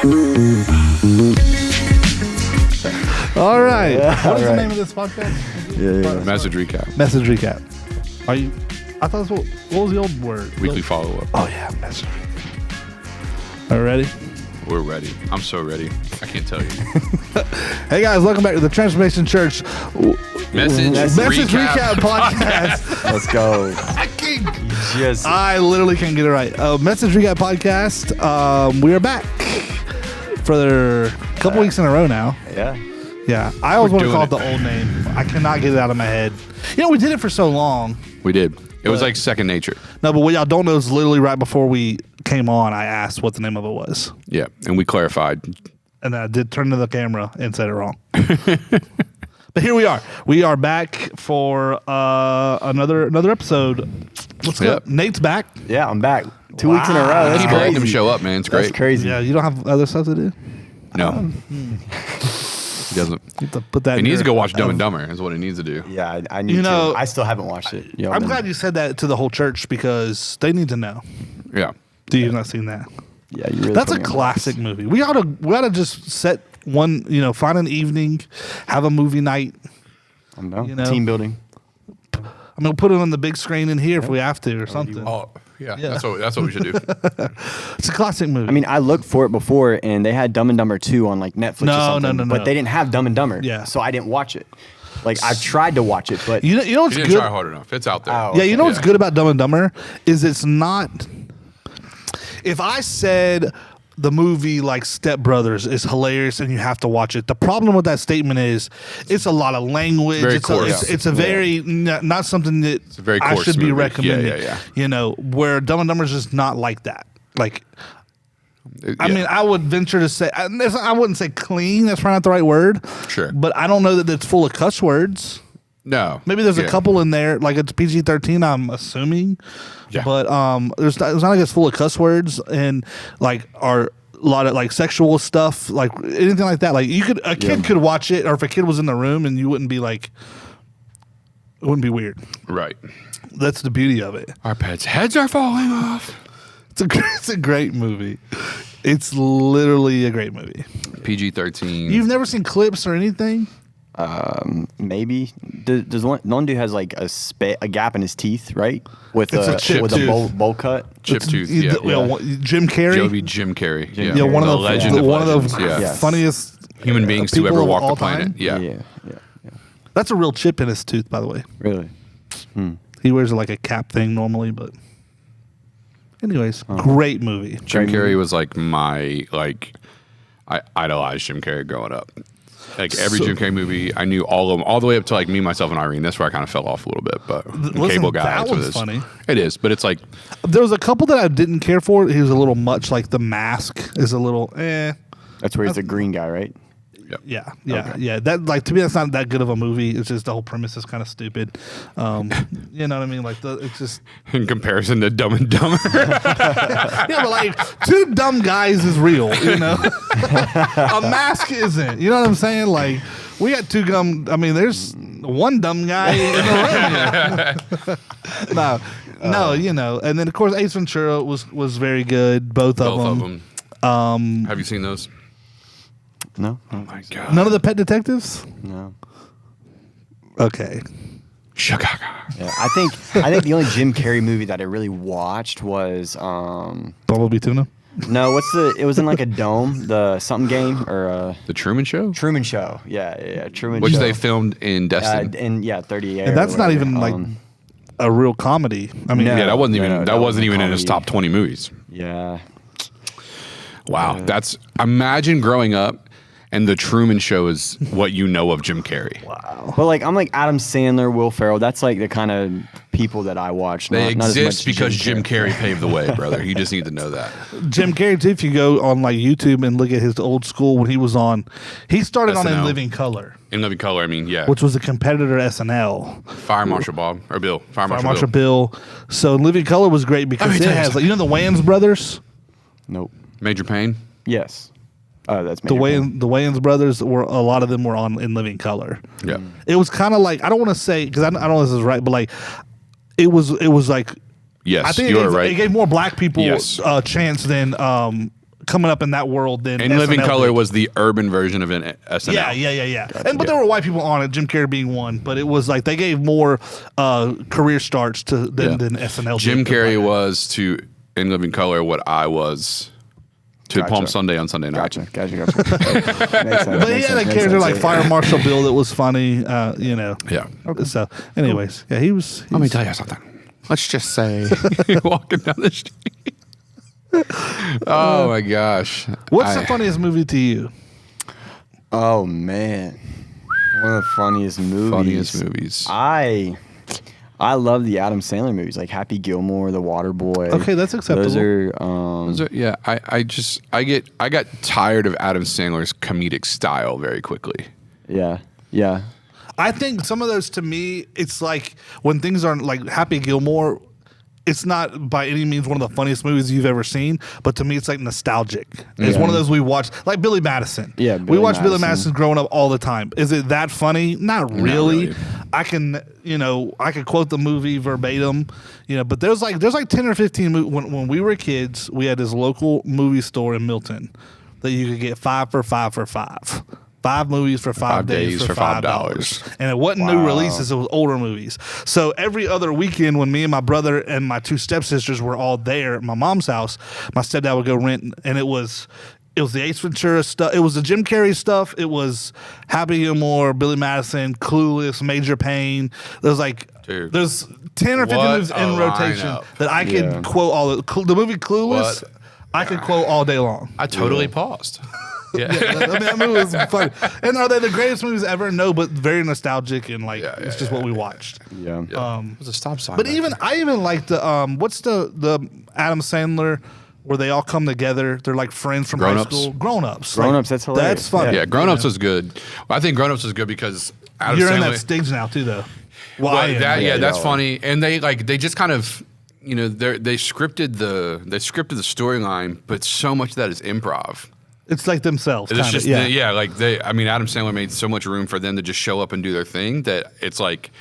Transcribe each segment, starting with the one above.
All right. What is the name of this podcast? Message recap. Message recap. Are you? I thought what was the old word? Weekly follow up. Oh yeah, message recap. Are you ready? We're ready. I'm so ready. I can't tell you. Hey guys, welcome back to the Transformation Church Message recap podcast. Let's go. I literally can't get it right. Message recap podcast. We are back for a couple weeks in a row now. Yeah. I always want to call it the old name. I cannot get it out of my head. You know, we did it for so long. We did. It was like second nature. No, but what y'all don't know is literally right before we came on, I asked what the name of it was. Yeah, and we clarified. And I did turn to the camera and said it wrong. But here we are. We are back for another episode. What's up? Nate's back. Yeah, I'm back. 2 weeks in a row. That's Keep crazy. letting them show up, man. It's great. That's crazy. Yeah, you don't have other stuff to do? No. He doesn't. You have to put that He in needs to your- go watch Dumb and Dumber is what he needs to do. Yeah, I need You know, to. I still haven't watched it. Yo, I'm glad you said that to the whole church because they need to know. Yeah. Do you not seen that? Yeah, you really. That's a put me on classic blast. movie. We oughta just set one, find an evening, have a movie night. I know. You know? Team building. I mean, we'll put it on the big screen in here if we have to or something. Oh, yeah. That's what we should do. It's a classic movie. I mean, I looked for it before, and they had Dumb and Dumber 2 on like Netflix No, or something. no. But they didn't have Dumb and Dumber. Yeah. So I didn't watch it. Like I tried to watch it, but you know You what's didn't good? try hard enough. It's out there. Oh, Yeah, you know okay. what's good about Dumb and Dumber is it's not. If I said the movie like Step Brothers is hilarious and you have to watch it, the problem with that statement is it's a lot of language. Very it's coarse. it's a very not something that a very I coarse should be movie. recommending. Yeah. Where Dumb and Dumber is just not like that. Like. I Yeah. mean, I would venture to say I wouldn't say clean. That's probably not the right word. Sure. But I don't know that it's full of cuss words. No. Maybe there's a Yeah. couple in there, like it's PG-13. I'm assuming. Yeah. But it's not like it's full of cuss words and like are a lot of like sexual stuff, like anything like that. Like a kid could watch it, or if a kid was in the room and you wouldn't be like, it wouldn't be weird. Right. That's the beauty of it. Our pets' heads are falling off. It's a great movie. It's literally a great movie. PG-13. You've never seen clips or anything? maybe does one dude has like a gap in his teeth, right? With It's a chip tooth. a bowl cut. Chip tooth. Yeah, Yeah. Jim Carrey. Joby Jim Carrey. Yeah, Yeah, one of the legend of one of legends. the Yeah. Yes. funniest Human beings to people ever of walk all the planet. time. Yeah. That's a real chip in his tooth, by the way. Really? He wears like a cap thing normally, but anyways, great movie. Jim Carrey was like I idolized Jim Carrey growing up. Like every So- Jim Carrey movie, I knew all of them, all the way up to like Me, Myself, and Irene. That's where I kind of fell off a little bit. But Listen, Cable Guy, that that's what one's it is. funny. It is, but it's like There was a couple that I didn't care for. He was a little much. Like The Mask is a little That's where he's the green guy, right? Yeah. Okay. That like to me, that's not that good of a movie. It's just the whole premise is kind of stupid. You know what I mean? Like it's just in comparison to Dumb and Dumber. yeah, but like two dumb guys is real. You know, a mask isn't. You know what I'm saying? Like we got two dumb. I mean, there's one dumb guy in the room. No, you know. And then of course Ace Ventura was very good. Both of them. Have you seen those? No. Oh my god! None of the Pet Detectives. No. Okay. Chicago. Yeah, I think the only Jim Carrey movie that I really watched was Bumblebee Tuna. no, it was in like a dome, the something game or The Truman Show, Truman Show. Yeah, Truman which Show. they filmed in Destin. in 38. And that's not even like a real comedy. I mean, No. Yeah, that wasn't even no, that wasn't even in comedy. his top 20 movies. Yeah. Wow, that's imagine growing up and the Truman Show is what you know of Jim Carrey. wow. But like I'm like Adam Sandler, Will Ferrell. That's like the kind of people that I watch. They not as exist much because Jim Carrey paved the way, brother. You just need to know that. Jim Carrey, too, if you go on like YouTube and look at his old school when he was on, he started on In SNL. Living Color, In Living Color, I mean, yeah. which was a competitor to SNL. Fire Marshal Bob or Bill. Fire Fire Marshal Marshal Bill. Bill. So In Living Color was great because Let me it tell you has, like, you know, the Wayans brothers. Nope. Major Payne. Yes. Oh, that's The Major Wayans, the Wayans brothers were a lot of them were on In Living Color. Yeah. It was kind of like I don't want to say because I don't know if this is right, but like it was like Yes, I think you it are gave, right. it gave more black people Yes. a chance than coming up in that world than And Living SNL Color did. was the urban version of an SNL. Yeah. But there were white people on it, Jim Carrey being one. But it was like they gave more career starts than SNL. Jim did. Carrey was to in Living Color what I was to Gotcha. Palm Sunday on Sunday night. Gotcha. Makes sense. But he had a character like Fire Marshal Bill that was funny. Yeah. So, anyways, yeah, he was. Let me tell you something. Let's just say walking down the street. Oh my gosh. What's the funniest movie to you? Oh man, one of the funniest movies. I love the Adam Sandler movies, like Happy Gilmore, The Waterboy. Okay, that's acceptable. Those are Yeah, I got tired of Adam Sandler's comedic style very quickly. yeah. I think some of those, to me, it's like when things aren't like Happy Gilmore. It's not by any means one of the funniest movies you've ever seen, but to me, it's like nostalgic. It's one of those we watched, like Billy Madison. Yeah, we watched Billy Madison growing up all the time. Is it that funny? Not really. I can quote the movie verbatim, but there's like 10 or 15 when we were kids, we had this local movie store in Milton that you could get 5 for 5 for 5. 5 movies for 5 days for $5. And it wasn't new releases, it was older movies. So every other weekend when me and my brother and my 2 stepsisters were all there at my mom's house, my stepdad would go rent, and it was the Ace Ventura stuff. It was the Jim Carrey stuff. It was Happy Gilmore, Billy Madison, Clueless, Major Payne. There's 10 or 15 movies in rotation lineup. that I could quote all the movie Clueless. I could quote all day long. I totally paused. Yeah. That movie was funny. And are they the greatest movies ever? No, but very nostalgic and it's just what we watched. Yeah. It was a stop sign. But I even like the what's the Adam Sandler where they all come together? They're like friends from high Grown-Ups? school. Grown-Ups. Grown-Ups, that's hilarious. That's funny. Yeah, Grown Ups was good. Well, I think Grown Ups was good because Adam You're Sandler. in that stage now too, though. Well, I am. That's funny. And they just kind of they scripted the storyline, but so much of that is improv. It's like themselves. It's kinda, just Adam Sandler made so much room for them to just show up and do their thing that it's like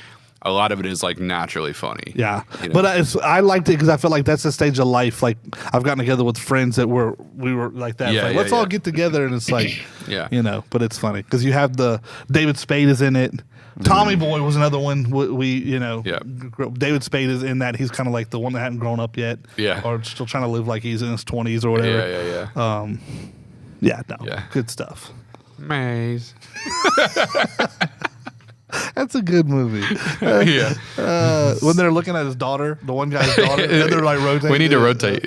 a lot of it is like naturally funny. Yeah, but I liked it because I feel like that's the stage of life. Like I've gotten together with friends that we were like that. Yeah, Like, let's all get together, and it's like, But it's funny because you have the David Spade is in it. Tommy Boy was another one. David Spade is in that. He's kind of like the one that hadn't grown up yet. Yeah, or still trying to live like he's in his 20s or whatever. Good stuff. Maze. That's a good movie. When they're looking at his daughter, the one guy's daughter, and they're like rotating. We need to rotate.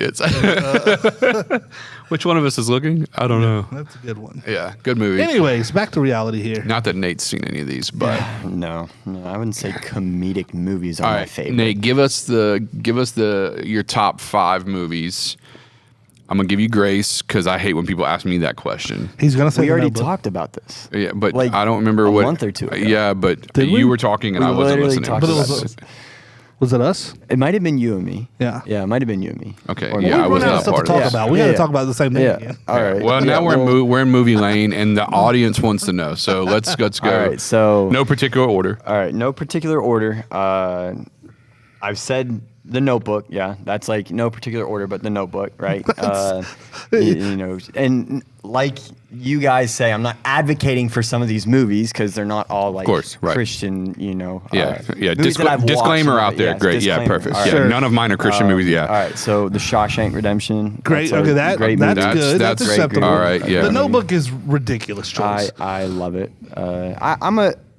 Which one of us is looking? I don't know. That's a good one. Yeah, good movie. Anyways, back to reality here. Not that Nate's seen any of these, but No, I wouldn't say comedic movies are my favorite. Nate, give us your top 5 movies. I'm gonna give you grace because I hate when people ask me that question. He's gonna say We The already Notebook. talked about this. Yeah, but Like, I don't remember a what month or two ago. Yeah, but Did we? you were talking and We I wasn't literally listening. talked But it about was this. Was it us? It might have been you and me. Yeah. Yeah, it might have been you and me. Okay, Or yeah, me. I was We're out not of stuff part to of talk this. about. We got to talk about the same thing Yeah. again. All right. Well, now we're in movie lane, and the audience wants to know. So let's go. All right. So No particular order. All right, no particular order. I've said The Notebook. Yeah, that's like no particular order, but The Notebook, right? And like you guys say, I'm not advocating for some of these movies because they're not all like course, right. Christian, Movies that I've watched. Disclaimer out there. Yes, Great. Yeah, disclaimer. perfect. All Yeah, right. Sure. none of mine are Christian movies. Yeah. All right, so The Shawshank Redemption. Great. That's a Okay, great that's movie. good. That's That's acceptable. all right, yeah. The Notebook is ridiculous choice. I love it.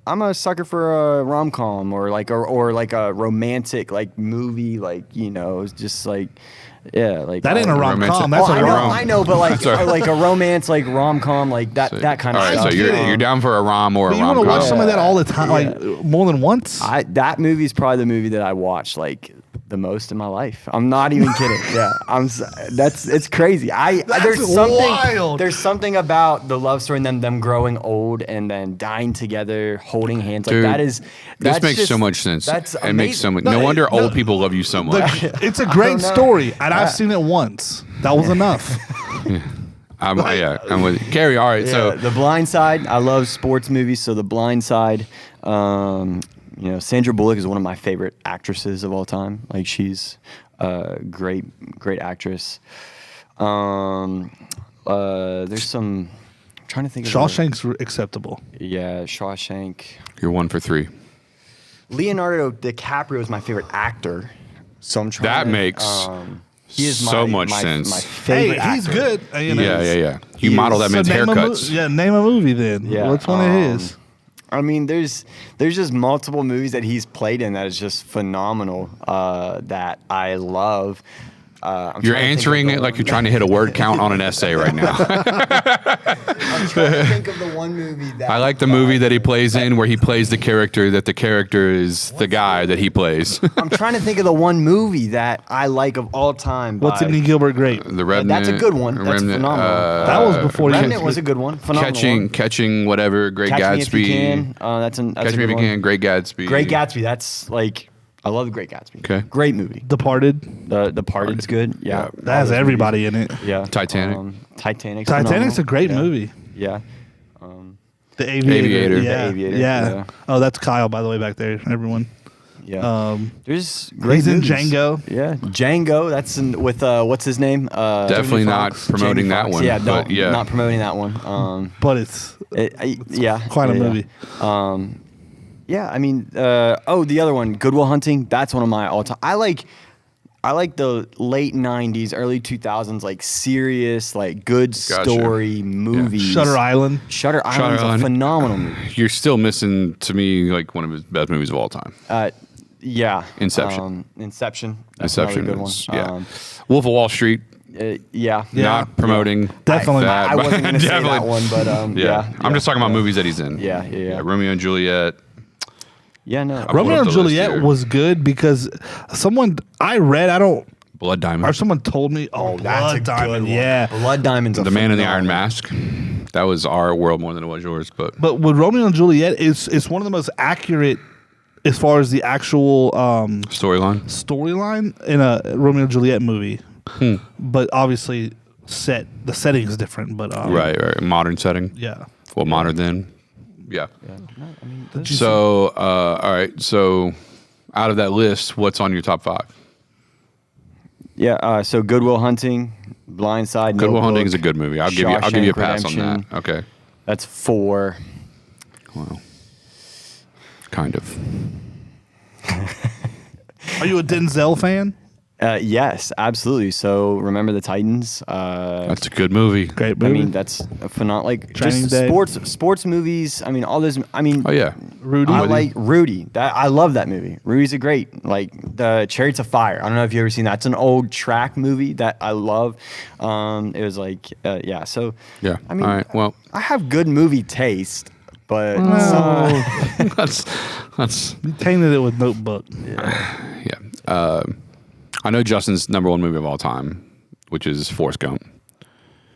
I'm a sucker for a rom-com or like a romantic like movie, just like like that ain't a romantic- rom-com. That's a rom. I know, but like Sorry. like a romance, like rom-com, like that kind All of right, stuff. so you're down for a rom or But a you want rom to watch com. some of that all the time, like more than once. That movie is probably the movie that I watch like the most in my life. I'm not even kidding. Yeah, it's crazy. There's something wild. There's something about the love story and them growing old and then dying together, holding hands. Dude, like this that's makes just- so much sense. That's it makes so much. No, No wonder no. old people love you so much. It's a great don't know. story, and I've seen it once. That was enough. I'm with you. Carrie. All right, so The Blind Side. I love sports movies, so The Blind Side. Sandra Bullock is one of my favorite actresses of all time. Like she's a great actress. There's some. I'm trying to think. Shawshank's acceptable. Yeah, Shawshank. You're 1 for 3. Leonardo DiCaprio is my favorite actor, so I'm trying. That makes he is so much sense. My favorite he's actor. good. You know. Yeah. You model that man's haircuts. Name a movie then. Yeah, What's one of his? I mean, there's just multiple movies that he's played in that is just phenomenal that I love. You're answering it like you're trying to hit a word count on an essay right now. I'm trying to think of the one movie that I like the movie that he plays in where he plays the character that the character is the guy that he plays. I'm trying to think of the one movie that I like of all time. What's Sidney Gilbert Great? The Remnant. That's a good one. That's phenomenal. That was before Remnant was a good one. Phenomenal. Catching whatever. Great Catch Gatsby. Me If You Can. That's Catch Me If You Can. Great Gatsby. Great Gatsby. That's like. I love The Great Gatsby. Okay. Great movie. Departed. The Departed's good. Yeah. That has everybody in it. Yeah. Titanic's Titanic's a great movie. Yeah. The Aviator. Yeah. The Aviator. Yeah. Oh, that's Kyle, by the way, back there. Everyone. Yeah. There's great He's movies. in Django. Yeah. Django. That's with what's his name? Definitely not promoting that one. Yeah. But yeah. Not promoting that one. But it's quite a movie. Yeah, I mean, the other one, Good Will Hunting. That's one of my all-time. I like the late '90s, early 2000s, like serious, like good story movies. Shutter Island. Shutter Island's a phenomenal movie. You're still missing to me like one of his best movies of all time. Yeah. Inception. That's another good one. Yeah. Wolf of Wall Street. Yeah. Not promoting. Definitely. I wasn't going to say that one, but yeah. I'm just talking about movies that he's in. Yeah. Romeo and Juliet. Yeah, no. Romeo and Juliet was good because I read, Blood Diamond. Or someone told me, that's a Blood Diamond. good one. Yeah. Blood Diamond's The Man in the Iron Mask. That was our world more than it was yours. But with Romeo and Juliet, it's one of the most accurate as far as the actual storyline in a Romeo and Juliet movie. But obviously, the setting is different. But right. Modern setting. Yeah. Well, modern then. Yeah. So, all right. So, out of that list, what's on your top 5? Yeah. So, Good Will Hunting, Blindside. Good Will Hunting is a good movie. I'll give you a pass on that. Okay. That's 4. Well, kind of. Are you a Denzel fan? Yes, absolutely. So Remember the Titans. That's a good movie. Great movie. I mean, that's a phenomenal. Like Training just Day. sports movies. I mean, all those. I mean, Oh yeah. Rudy. I like Rudy. I love that movie. Rudy's a great. Like the Chariots of Fire. I don't know if you ever seen that. It's an old track movie that I love. It was like yeah. So Yeah. I mean, all right. Well, I have good movie taste, but that's You tainted it with Notebook. yeah. I know Justin's number 1 movie of all time, which is Forrest Gump.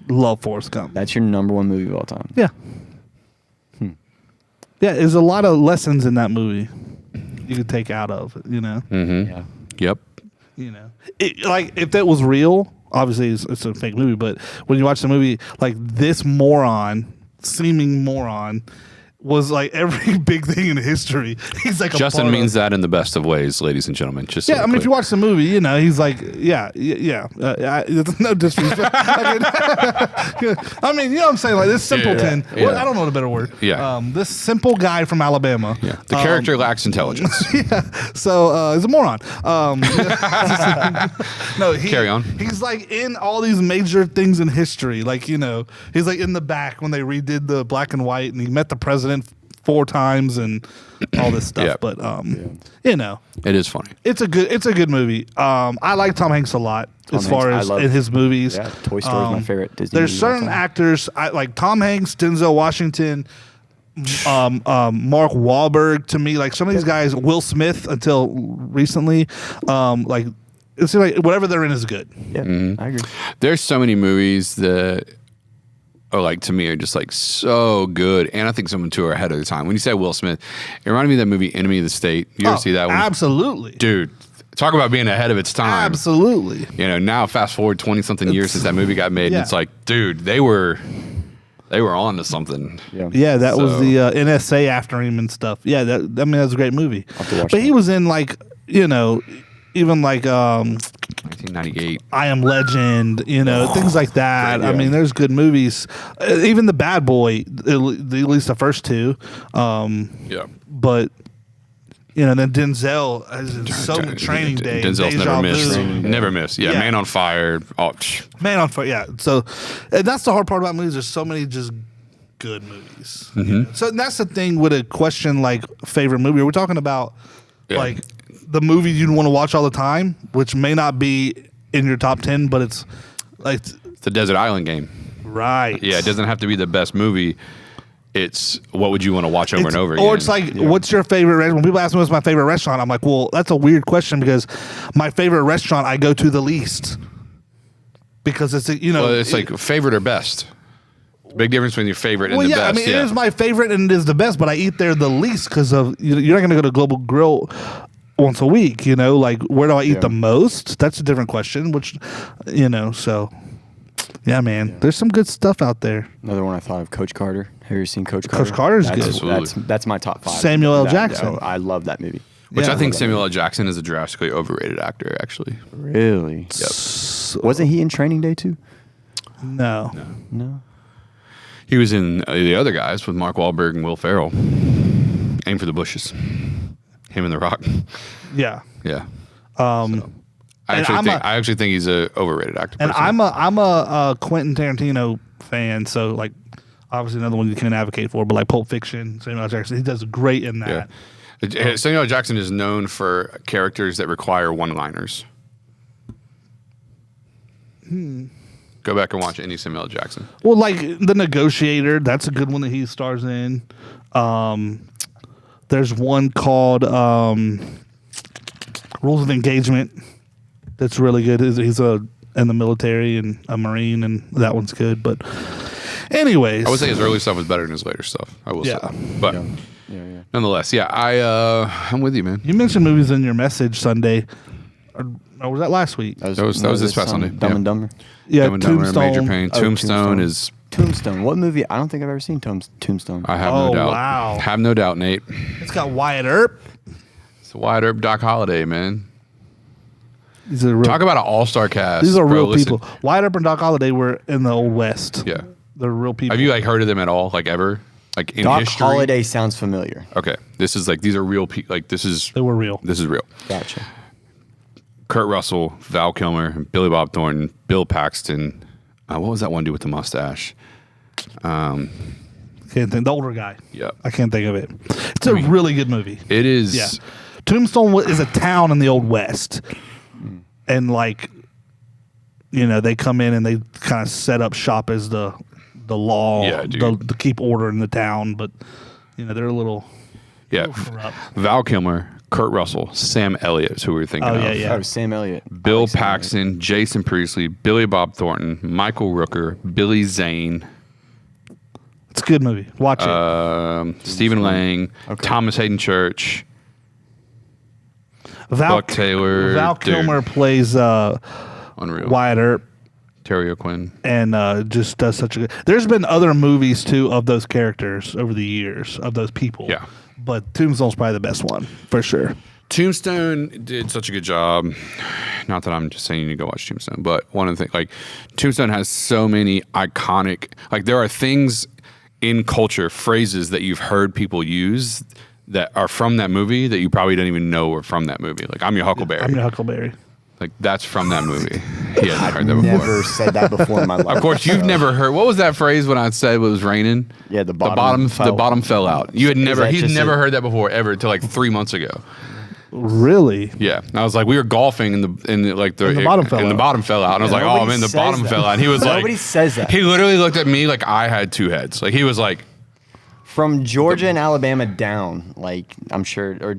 Love Forrest Gump. that's your number 1 movie of all time. Yeah. Yeah, there's a lot of lessons in that movie you could take out of it, you know? Mm-hmm. Yeah. Yep. You know? Like, if that was real, obviously it's a fake movie, but when you watch the movie, like, this seeming moron, was like every big thing in history. He's like Justin means that in the best of ways, ladies and gentlemen. Just so I mean, if you watch the movie, you know, he's like, it's no disrespect. I mean, you know what I'm saying? Like this simpleton. Yeah. Well, I don't know the better word. Yeah. This simple guy from Alabama. Yeah. The character lacks intelligence. So he's a moron. No, Carry on. He's like in all these major things in history. Like, you know, he's like in the back when they redid the black and white, and he met the president 4 times and all this stuff. Yeah. But you know, It is funny. it's a good movie. I like Tom Hanks a lot as far as in his movies. Yeah, Toy Story is my favorite Disney There's movie of all certain time. actors I like Tom Hanks, Denzel Washington, Mark Wahlberg. To me, like some of these guys, Will Smith until recently, like it's like whatever they're in is good. Yeah, I agree. There's so many movies that are like, to me, are just like so good. And I think some of them too are ahead of the time. When you say Will Smith, it reminded me of that movie Enemy of the State. You ever see that one? Absolutely. Dude, talk about being ahead of its time. Absolutely. You know, now fast forward 20 something years since that movie got made, and it's like, dude, they were on to something. Yeah, that was the NSA after him and stuff. Yeah, that was a great movie. have to watch But that. he was in like, you know, even like 1998. I Am Legend, things like that. Great, I yeah. mean, there's good movies. Even The Bad Boy, at least the first two. Yeah. But then Denzel has Training Day. Denzel's Deja never missed. Vu. Never missed. Yeah, Yeah. Man on Fire. Oh, Man on Fire. Yeah. So and that's the hard part about movies. There's so many just good movies. So that's the thing with a question like favorite movie. We're talking about like the movie you'd want to watch all the time, which may not be in your top 10, but it's like it's the Desert Island Game. Right. Yeah, it doesn't have to be the best movie. It's what would you want to watch over and over again. Or it's like, what's your favorite restaurant? When people ask me what's my favorite restaurant, I'm like, well, that's a weird question because my favorite restaurant I go to the least. Because it's, well, it's like favorite or best. Big difference between your favorite and the best. I mean, it is my favorite and it is the best, but I eat there the least because of you're not going to go to Global Grill once a week. Like where do I eat the most? That's a different question. Which, so yeah, man, there's some good stuff out there. Another one I thought of, Coach Carter. Have you ever seen Coach Carter? Coach Carter's good. That's my top 5. Samuel L. Jackson. I love that movie. Which Yeah. I think Samuel L. Jackson is a drastically overrated actor, actually. Really? Yep. Wasn't he in Training Day too? No. No. He was in The Other Guys with Mark Wahlberg and Will Ferrell. Aim for the Bushes. Him and The Rock. Yeah. Yeah. And I actually think he's a overrated actor. And personally. I'm a Quentin Tarantino fan, so like obviously another one you can advocate for, but like Pulp Fiction, Samuel L. Jackson, he does great in that. Yeah. Samuel L. Jackson is known for characters that require one-liners. Go back and watch any Samuel L. Jackson. Well, like The Negotiator, that's a good one that he stars in. There's one called Rules of Engagement that's really good. He's in the military and a Marine, and that one's good. But anyways. I would say his early stuff was better than his later stuff. I will say. But nonetheless, I'm with you, man. You mentioned movies in your message Sunday. Or was that last week? That was this past Sunday. Dumb and Dumber. Yeah, Dumb and Dumber, Tombstone. Major Pain. Tombstone is... Tombstone. What movie? I don't think I've ever seen Tombstone. I have no doubt. Wow. Have no doubt, Nate. It's got Wyatt Earp. It's a Wyatt Earp, Doc Holliday, man. These are real, Talk about an all-star cast. These are bro, real listen. people. Wyatt Earp and Doc Holliday were in the Old West. Yeah. They're real people. Have you heard of them at all? Ever? In Doc history? Holliday sounds familiar. Okay. This is these are real people. They were real. This is real. Gotcha. Kurt Russell, Val Kilmer, Billy Bob Thornton, Bill Paxton. What was that one dude with the mustache? Can't think. The older guy. Yeah. I can't think of it. It's a really good movie. It is. Yeah. Tombstone is a town in the Old West. And they come in and they kind of set up shop as the law, Yeah, dude. to keep order in the town. But, they're a little... Yeah. corrupt. Val Kilmer, Kurt Russell, Sam Elliott is who we were thinking of. Yeah. Oh, Sam Elliott. Bill Sam Elliott. Paxton, Jason Priestley, Billy Bob Thornton, Michael Rooker, Billy Zane, It's a good movie. Watch it. Stephen Lang, Okay. Thomas Hayden Church, Val Buck Taylor. Val dude, Kilmer plays unreal. Wyatt Earp. Terry O'Quinn. And just does such a good... There's been other movies, too, of those characters over the years, of those people. Yeah. But Tombstone's probably the best one, for sure. Tombstone did such a good job. Not that I'm just saying you need to go watch Tombstone, but one of the things, Tombstone has so many iconic... there are things in culture, phrases that you've heard people use that are from that movie that you probably didn't even know were from that movie. I'm your Huckleberry. I'm your Huckleberry. That's from that movie. He hadn't heard that before. Never said that before in my life. Of course, you've never heard. What was that phrase when I said it was raining? Yeah, the bottom fell out. You had never. that He'd just never heard that before ever until 3 months ago. Really? Yeah, and I was like, we were golfing and the bottom fell out. the bottom fell out, and I was like, oh Nobody man, the says bottom that. fell out. And he was like, Nobody says that. He literally looked at me like I had two heads. He was like, From Georgia and Alabama down, I'm sure,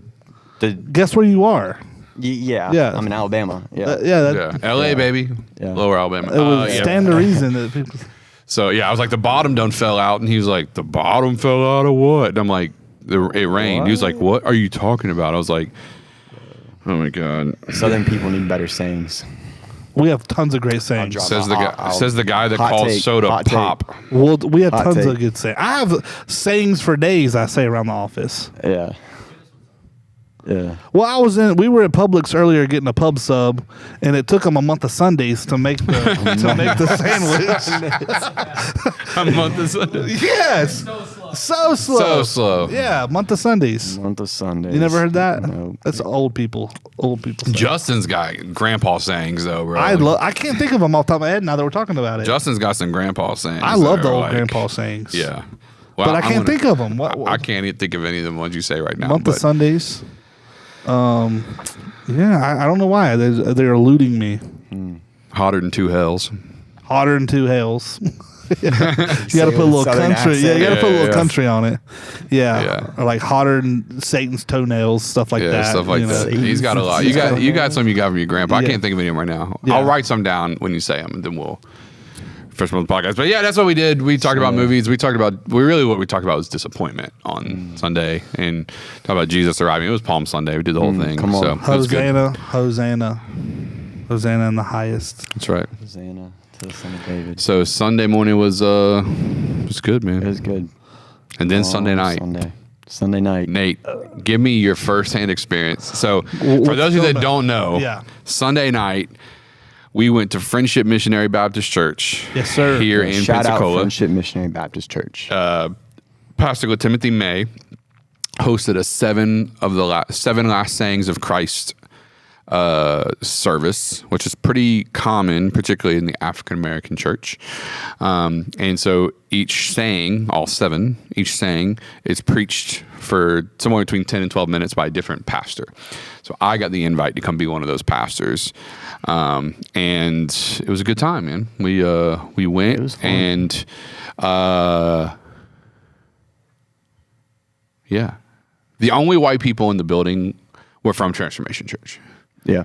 Guess where you are? yeah, I'm in Alabama. Yeah. yeah, L.A. baby, Yeah. Lower Alabama. It would Yeah. stand to reason that people... So yeah, I was like, the bottom done fell out, and he was like, the bottom fell out of what? And I'm like, it rained. He was like, what are you talking about? I was like, oh my god. Southern people need better sayings. We have tons of great sayings. drop- Says the guy that Hot calls take, soda hot take. pop. Well, we have Hot tons take. of good sayings. I have sayings for days I say around the office. Yeah. Yeah. Well, we were at Publix earlier getting a pub sub, and it took them a month of Sundays to make the sandwich. A month of Sundays. Yes. So slow. So slow. Yeah, month of Sundays. Month of Sundays. You never heard that? No. That's old people. Old people. Stuff. Justin's got grandpa sayings though, bro. I can't think of them off the top of my head now that we're talking about it. Justin's got some grandpa sayings. I love that the are old like- grandpa sayings. Yeah. Well, But I can't think of them. I can't even think of any of the ones you say right now. Month but of Sundays. Yeah, I don't know why they're eluding me. hotter than two hells. Hotter than two hells. You got to put a little Southern country. accent. Yeah, you got to put a little Yeah. country on it. Yeah. Yeah. Or like hotter than Satan's toenails, stuff like Yeah, that. stuff like you know. that. He's got a lot. You got some you got from your grandpa. I Yeah. can't think of any of them right now. Yeah. I'll write some down when you say them, and then we'll first one of the podcast. But yeah, that's what we did. We talked about movies. What we talked about was disappointment on Sunday, and talked about Jesus arriving. It was Palm Sunday. We did the whole thing. come on. So it was good. Hosanna in the highest. That's right. Hosanna to the Son of David. So Sunday morning was good, man. It was good. And then Sunday night. Sunday night. Nate, give me your firsthand experience. So, for those of you that don't know, Yeah. Sunday night, we went to Friendship Missionary Baptist Church. Yes, sir. Here in Shout out Pensacola. Friendship Missionary Baptist Church. Pastor Timothy May hosted a seven last sayings of Christ service, which is pretty common, particularly in the African American church. And so each saying is preached for somewhere between 10 and 12 minutes by a different pastor. So I got the invite to come be one of those pastors. And it was a good time, man. We went It was fun. and yeah. The only white people in the building were from Transformation Church. Yeah.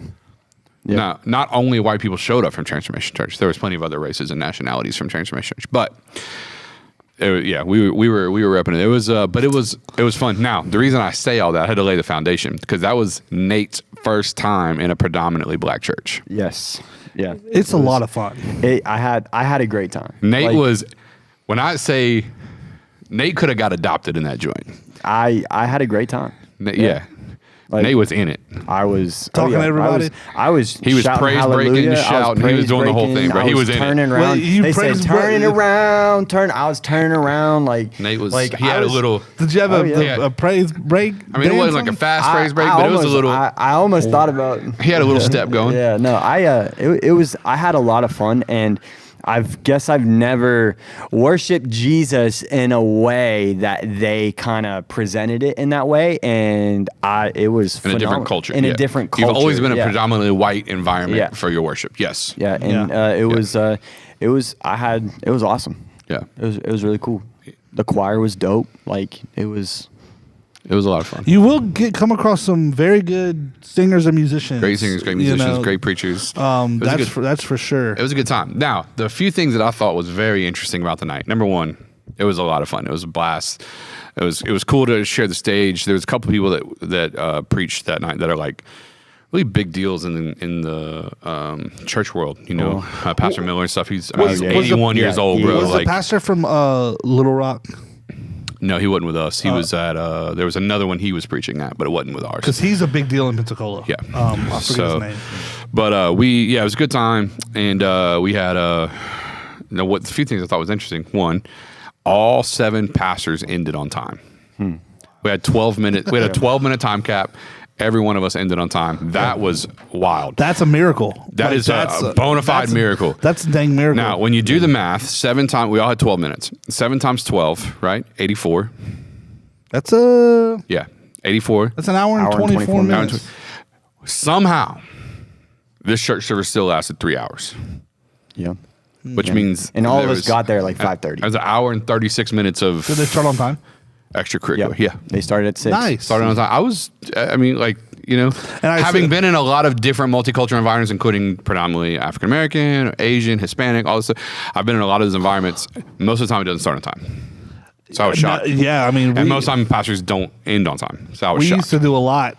Yeah. Now, not only white people showed up from Transformation Church, there was plenty of other races and nationalities from Transformation Church. But we were repping it. It was fun. Now, the reason I say all that, I had to lay the foundation because that was Nate's first time in a predominantly black church. Yes. Yeah. It's a lot of fun. I had a great time. Nate Like, when I say Nate could have got adopted in that joint. I had a great time. Yeah. Like, Nate was in it. I was Talking to everybody? I was. He was shouting praise breaking, hallelujah. shouting. I He was doing the whole praise thing, bro. breaking. He was in it. turning Well, around. you They said praise turning break- around. I was turning around like Nate was like he had a little. Did you have yeah. a praise break? I mean, it wasn't like a fast praise break, but it was a little. I almost thought about. He had a little step going. Yeah, no, it was. I had a lot of fun, and I've never worshiped Jesus in a way that they kind of presented it in that way, and it was In a phenomenal. different culture. In yeah. a different culture. You've always been a yeah. predominantly white environment Yeah. for your worship. Yes. Yeah, and Yeah. it was awesome. Yeah. It was really cool. The choir was dope. Like it was. It was a lot of fun. You will come across some very good singers and musicians. Great singers, great you musicians, know. great preachers. It was That's for sure. It was a good time. Now, the few things that I thought was very interesting about the night. Number one, it was a lot of fun. It was a blast. It was cool to share the stage. There was a couple people that preached that night that are like really big deals in the church world. You know, Pastor Miller and stuff. He's Was- was the- 81 years old, bro. Was the pastor from Little Rock? No, he wasn't with us. He was at there was another one he was preaching at, but it wasn't with ours. Because he's a big deal in Pensacola. Yeah. I forget his name. But it was a good time, and we had a few things I thought was interesting. One, all 7 pastors ended on time. We had 12 minutes. We had a 12-minute time cap. Every one of us ended on time. That was wild. That's a miracle. That is a bona fide miracle. That's a dang miracle. Now, when you do the math, 7 times, we all had 12 minutes. 7 times 12, right? 84. That's Yeah, 84. an hour and 24 minutes. Somehow, this church service still lasted 3 hours, Yeah. which means And all of there us was- got there like 5:30. It was an hour and 36 minutes of Did they start on time? extracurricular. Yeah. They started at 6. Nice. Started on time. Having been in a lot of different multicultural environments, including predominantly African American, Asian, Hispanic, all this stuff, I've been in a lot of those environments. Most of the time, it doesn't start on time. So I was shocked. Yeah, I mean, And most time, pastors don't end on time. So I was we shocked. used to do a lot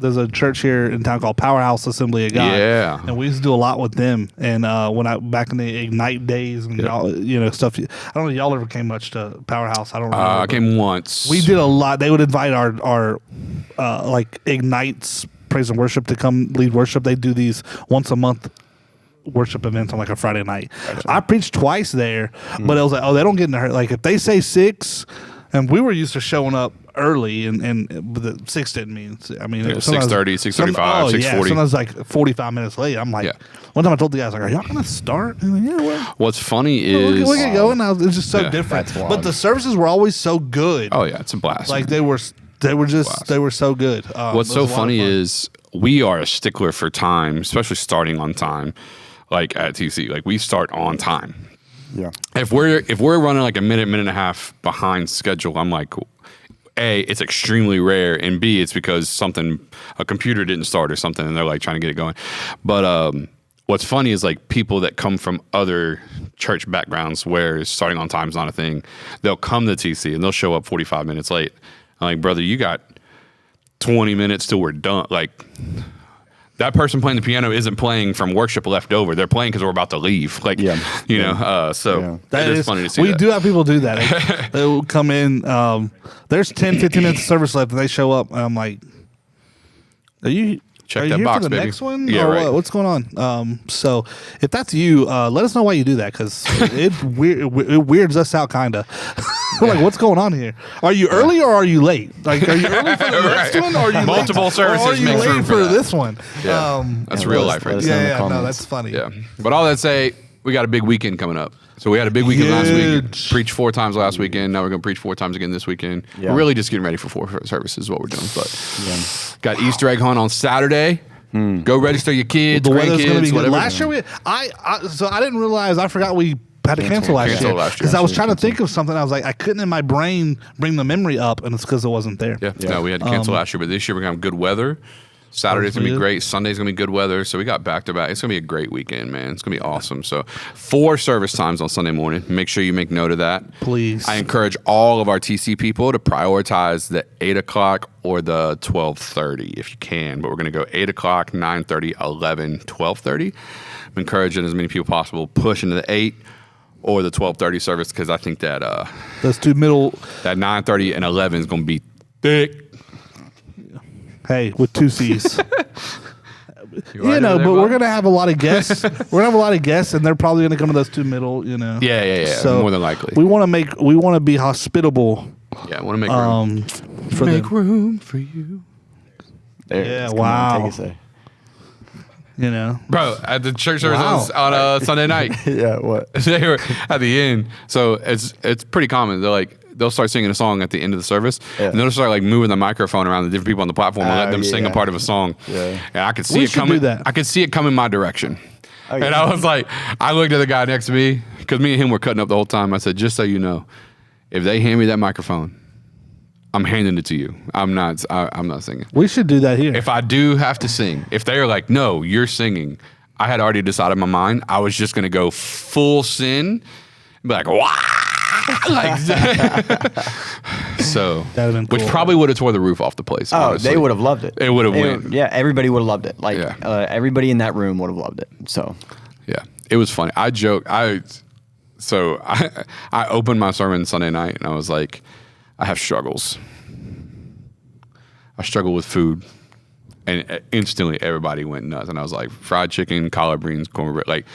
there's a church here in town called Powerhouse Assembly of God. Yeah. And we used to do a lot with them. And when I back in the Ignite days and y'all, stuff. I don't know. Y'all ever came much to Powerhouse? I don't remember. I came once. We did a lot. They would invite our like Ignites praise and worship to come lead worship. They do these once a month worship events on like a Friday night. Gotcha. I preached twice there, but it was like, they don't get in a hurry. Like if they say 6, and we were used to showing up early, and the 6 didn't mean. I mean, 6:30, 6:35, 6:40. Yeah, sometimes like 45 minutes late. I'm like, one time I told the guys, like, "Are y'all gonna start?" And like, yeah, what's funny is we get going. It's just so different. But the services were always so good. Oh yeah, it's a blast. Like they were so good. What's so funny is we are a stickler for time, especially starting on time. Like at TC, like we start on time. Yeah. If we're running like a minute and a half behind schedule, I'm like, A, it's extremely rare, and B, it's because a computer didn't start or something, and they're like trying to get it going. But what's funny is like people that come from other church backgrounds where starting on time is not a thing, they'll come to TC and they'll show up 45 minutes late. I'm like, brother, you got 20 minutes till we're done. Like, that person playing the piano isn't playing from worship left over. They're playing because we're about to leave. Like, so that is funny to see. We do have people do that. They will come in. There's 10, 15 minutes of service left, and they show up, and I'm like, are you Check Are that you box, here for the baby. next one? Yeah, or right. What's going on? So if that's you, let us know why you do that, because it weirds us out, kind of. Like, what's going on here? Are you early or are you late? Like, are you early for the next one, or are you multiple late, services? or are you makes room late for that. this one? Yeah. That's real life, right there. Yeah, no, that's funny. Yeah, but all that say, we got a big weekend coming up. So we had a big weekend last week. Preached 4 times last weekend. Now we're going to preach 4 times again this weekend. Yeah. We're really just getting ready for 4 services is what we're doing. But got Easter egg hunt on Saturday. Go register your kids, grandkids, whatever. Last year, so I didn't realize. I forgot we had to cancel last year because I was trying to think of something. I was like, I couldn't in my brain bring the memory up, and it's because it wasn't there. Yeah, no, we had to cancel last year, but this year we're going to have good weather. Saturday's going to be great. Sunday's going to be good weather. So we got back-to-back. It's going to be a great weekend, man. It's going to be awesome. So 4 service times on Sunday morning. Make sure you make note of that. Please. I encourage all of our TC people to prioritize the 8 o'clock or the 12:30 if you can. But we're going to go 8 o'clock, 9:30, 11, 12:30. I'm encouraging as many people possible push into the 8 or the 12:30 service because I think that those two middle, that 9:30 and 11 is going to be thick. Hey, with 2 C's. But we're gonna have a lot of guests. We're gonna have a lot of guests, and they're probably gonna come to those 2 middle. Yeah. So more than likely, we want to be hospitable. Yeah, I want to make room. Make room for you. There, yeah, wow. On, take a Bro, at the church service on Sunday night. Yeah, what? They were at the end, so it's pretty common. They'll start singing a song at the end of the service, and they'll start like moving the microphone around the different people on the platform and let them sing a part of a song. Yeah. And I could see it coming. I could see it coming my direction. And I was like, I looked at the guy next to me because me and him were cutting up the whole time. I said, just so you know, if they hand me that microphone, I'm handing it to you. I'm not singing. We should do that here. If I do have to sing, if they are like, no, you're singing, I had already decided in my mind I was just going to go full sin and be like, wow. So, cool. Which probably would have tore the roof off the place. Oh, honestly. they would have loved it. It would have went. Yeah, everybody would have loved it. Like everybody in that room would have loved it. So, yeah, it was funny. I joke. I opened my sermon Sunday night and I was like, I have struggles. I struggle with food. And instantly everybody went nuts. And I was like, fried chicken, collard greens, cornbread. Like,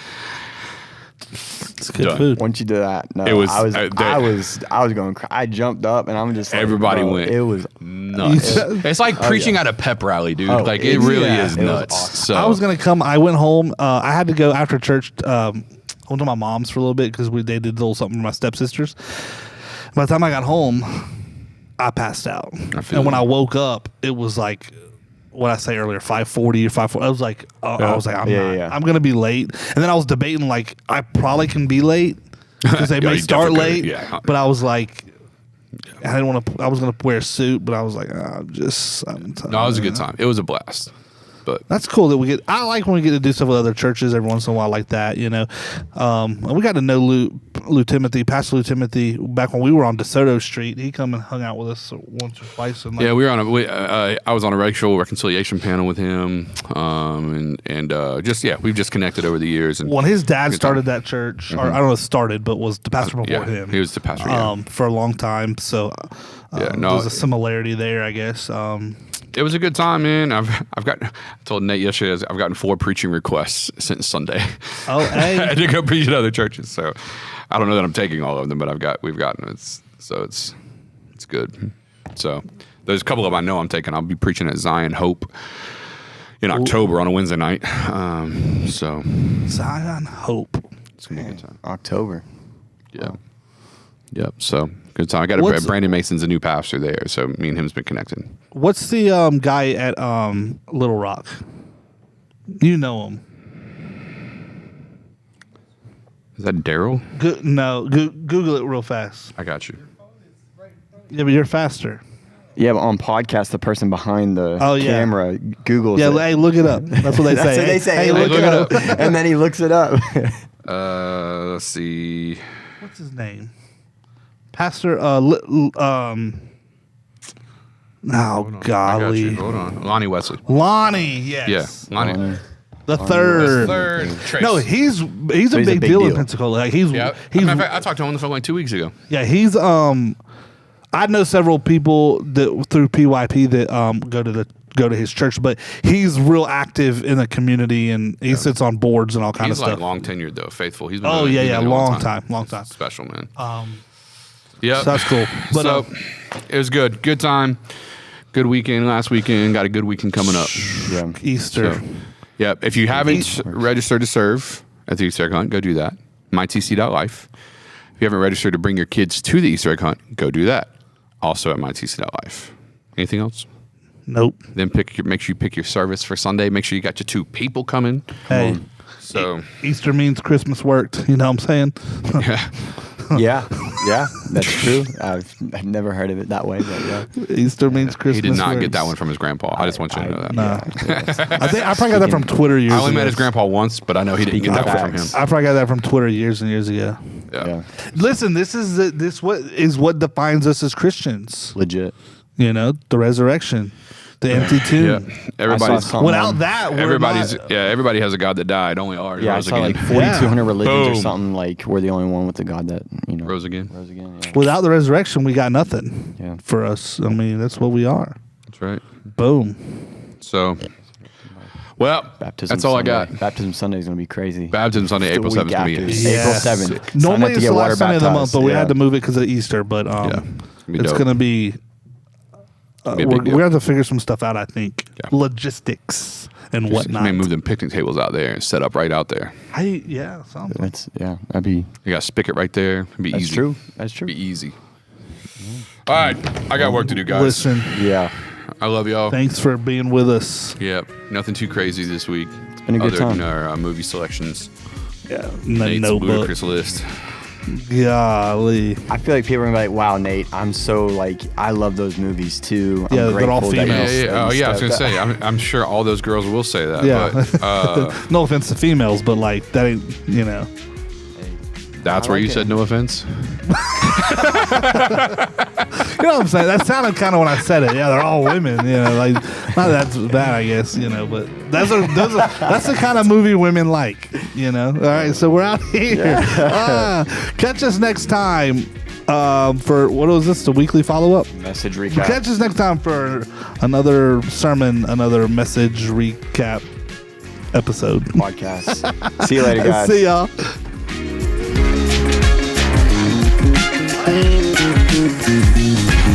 it's good food. Once you did that, no, it was, I was going. I jumped up and I'm just like, everybody went. It was nuts. It's like preaching at a pep rally, dude. Like it really is nuts. Awesome. So I was gonna come. I went home. I had to go after church. I went to my mom's for a little bit because they did a little something for my stepsisters. By the time I got home, I passed out. And when I woke up, it was like, what I say earlier, 5:40 or 5:40. I was like, I'm gonna be late. And then I was debating like I probably can be late because they may start late. Yeah. But I was like, I didn't want to. I was gonna wear a suit, but I was like, I'm tired. No, it was a good time. It was a blast. But that's cool that we get. I like when we get to do stuff with other churches every once in a while like that. You know, and we got to know Lou Timothy, Pastor Lou Timothy, back when we were on DeSoto Street. He come and hung out with us once or twice. And like, yeah, we were on I was on a racial reconciliation panel with him, we've just connected over the years. And when his dad started that church, or I don't know if started, but was the pastor before him. He was the pastor. Yeah. For a long time. So there's a similarity there, I guess. It was a good time, man. I told Nate yesterday, I've gotten 4 preaching requests since Sunday. Oh, hey. I had to go preach at other churches, so I don't know that I'm taking all of them, but we've gotten it. So it's good. So there's a couple of them I know I'm taking. I'll be preaching at Zion Hope in October on a Wednesday night. Zion Hope. It's gonna be a good time. October. Yeah. Yep. So good time. I got Brandon Mason's a new pastor there, so me and him's been connected. What's the guy at Little Rock? You know him. Is that Daryl? No, Google it real fast. I got you. Yeah, but you're faster. Yeah, but on podcast, the person behind the camera Googles it. Hey, look it up. That's what they say. That's what they say. Hey, look it up. And then he looks it up. Let's see. What's his name? Pastor, golly. Hold on. Lonnie Wesley. Lonnie, yes. Yeah, Lonnie. The third. Trace. No, he's a big deal in Pensacola. Like he's I talked to him on the phone like 2 weeks ago. Yeah, he's I know several people that through PYP that go to his church, but he's real active in the community and he sits on boards and all kinds of stuff. He's like long tenured though, faithful. He's been long time. Special, man. Yeah, so that's cool. But it was good. Good time. Good weekend last weekend. Got a good weekend coming up. Yeah. Easter. So, yeah. If you haven't registered to serve at the Easter egg hunt, go do that. mytc.life. If you haven't registered to bring your kids to the Easter egg hunt, go do that. Also at mytc.life. Anything else? Nope. Then make sure you pick your service for Sunday. Make sure you got your 2 people coming. Hey. So Easter means Christmas worked. You know what I'm saying? Yeah. Yeah, that's true. I've never heard of it that way, but yeah. Easter means Christmas. He did not works. get that one from his grandpa. I just want you to know that. No. I probably got that from Twitter years ago. I only met his grandpa once, but I know he didn't get that one from him. I probably got that from Twitter years and years ago. Yeah. Listen, this is what defines us as Christians. Legit. You know, the resurrection, the empty tomb. Yeah. Everybody's without that. Everybody has a God that died. Only ours rose again. Like 4,200 religions or something. Like we're the only one with the God that rose again. Yeah. Without the resurrection, we got nothing. Yeah. For us, I mean, that's what we are. That's right. Boom. So. Well, Baptism that's all Sunday. I got. Baptism Sunday is going to be crazy. Baptism Sunday, April 7th is going to be April 7th. Normally it's the last Sunday of the month, but we had to move it because of Easter. But it's going to be... we're going to have to figure some stuff out, I think. Yeah. Logistics and whatnot. Maybe move them picnic tables out there and set up right out there. Something. That'd be... You got a spigot right there. It'd be easy. True. That's true. It'd be easy. All right. I got work to do, guys. Listen. Yeah. I love y'all. Thanks for being with us. Yep. Nothing too crazy this week. It's been a good time. Other than our movie selections. Yeah. Nate's ludicrous list. Golly. I feel like people are going to be like, wow, Nate, I'm so like, I love those movies too. I'm they're all females. I was going to say, I'm sure all those girls will say that. Yeah. But, no offense to females, but like, that ain't, you know. That's where you said no offense? You know what I'm saying? That sounded kind of when I said it. Yeah, they're all women. You know, like not that's bad, I guess. You know, but that's the kind of movie women like. You know. All right, so we're out here. Catch us next time for what was this? The weekly follow-up message recap. Catch us next time for another sermon, another message recap episode podcast. See you later, guys. See y'all. Thank you.